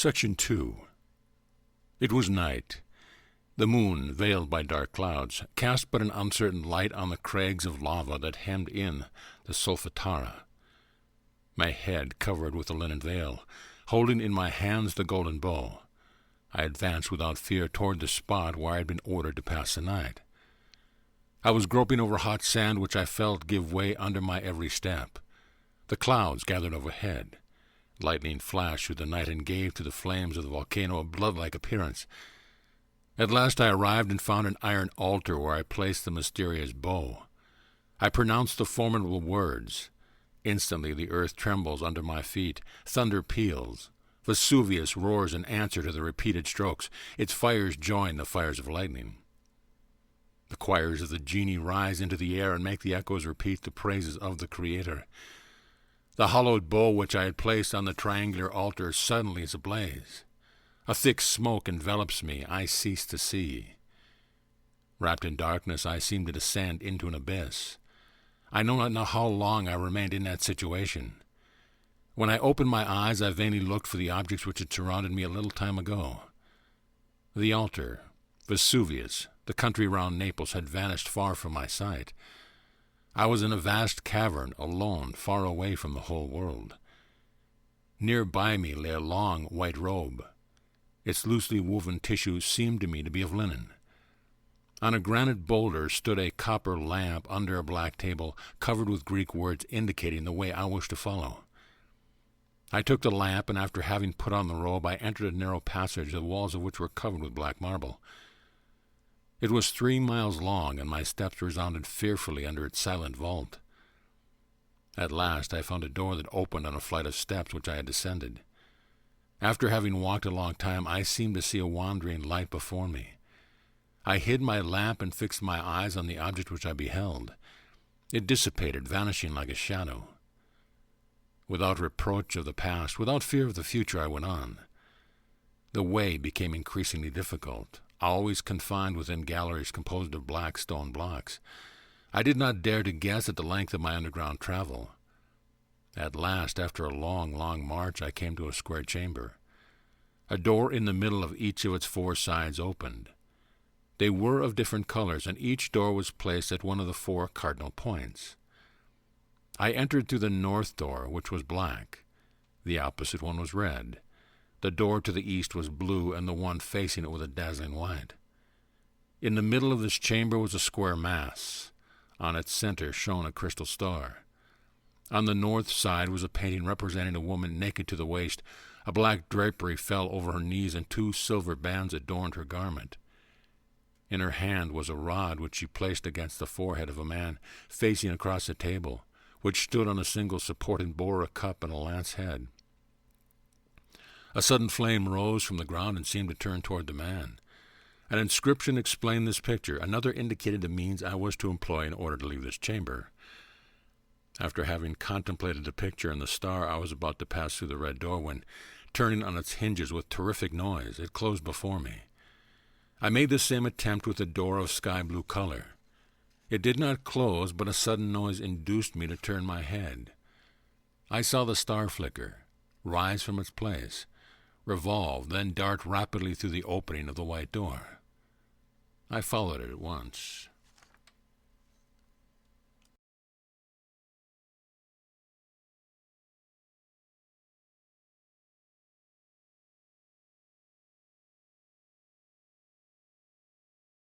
Section 2. It was night. The moon, veiled by dark clouds, cast but an uncertain light on the crags of lava that hemmed in the Solfatara. My head covered with a linen veil, holding in my hands the golden bow, I advanced without fear toward the spot where I had been ordered to pass the night. I was groping over hot sand which I felt give way under my every step. The clouds gathered overhead. Lightning flashed through the night and gave to the flames of the volcano a blood-like appearance. At last I arrived and found an iron altar where I placed the mysterious bow. I pronounced the formidable words. Instantly the earth trembles under my feet. Thunder peals. Vesuvius roars in answer to the repeated strokes. Its fires join the fires of lightning. The choirs of the genii rise into the air and make the echoes repeat the praises of the Creator. The hollowed bow which I had placed on the triangular altar suddenly is ablaze. A thick smoke envelops me. I cease to see. Wrapped in darkness, I seem to descend into an abyss. I know not now how long I remained in that situation. When I opened my eyes, I vainly looked for the objects which had surrounded me a little time ago. The altar, Vesuvius, the country round Naples had vanished far from my sight. I was in a vast cavern, alone, far away from the whole world. Near by me lay a long white robe. Its loosely woven tissue seemed to me to be of linen. On a granite boulder stood a copper lamp under a black table, covered with Greek words indicating the way I wished to follow. I took the lamp, and after having put on the robe, I entered a narrow passage, the walls of which were covered with black marble. It was 3 miles long, and my steps resounded fearfully under its silent vault. At last I found a door that opened on a flight of steps which I had descended. After having walked a long time, I seemed to see a wandering light before me. I hid my lamp and fixed my eyes on the object which I beheld. It dissipated, vanishing like a shadow. Without reproach of the past, without fear of the future, I went on. The way became increasingly difficult, always confined within galleries composed of black stone blocks. I did not dare to guess at the length of my underground travel. At last, after a long, long march, I came to a square chamber. A door in the middle of each of its 4 sides opened. They were of different colors, and each door was placed at one of the 4 cardinal points. I entered through the north door, which was black. The opposite one was red. The door to the east was blue, and the one facing it was a dazzling white. In the middle of this chamber was a square mass. On its center shone a crystal star. On the north side was a painting representing a woman naked to the waist. A black drapery fell over her knees, and 2 silver bands adorned her garment. In her hand was a rod which she placed against the forehead of a man facing across the table, which stood on a single support and bore a cup and a lance head. A sudden flame rose from the ground and seemed to turn toward the man. An inscription explained this picture. Another indicated the means I was to employ in order to leave this chamber. After having contemplated the picture and the star, I was about to pass through the red door when, turning on its hinges with terrific noise, it closed before me. I made the same attempt with a door of sky-blue color. It did not close, but a sudden noise induced me to turn my head. I saw the star flicker, rise from its place, revolve, then dart rapidly through the opening of the white door. I followed it at once.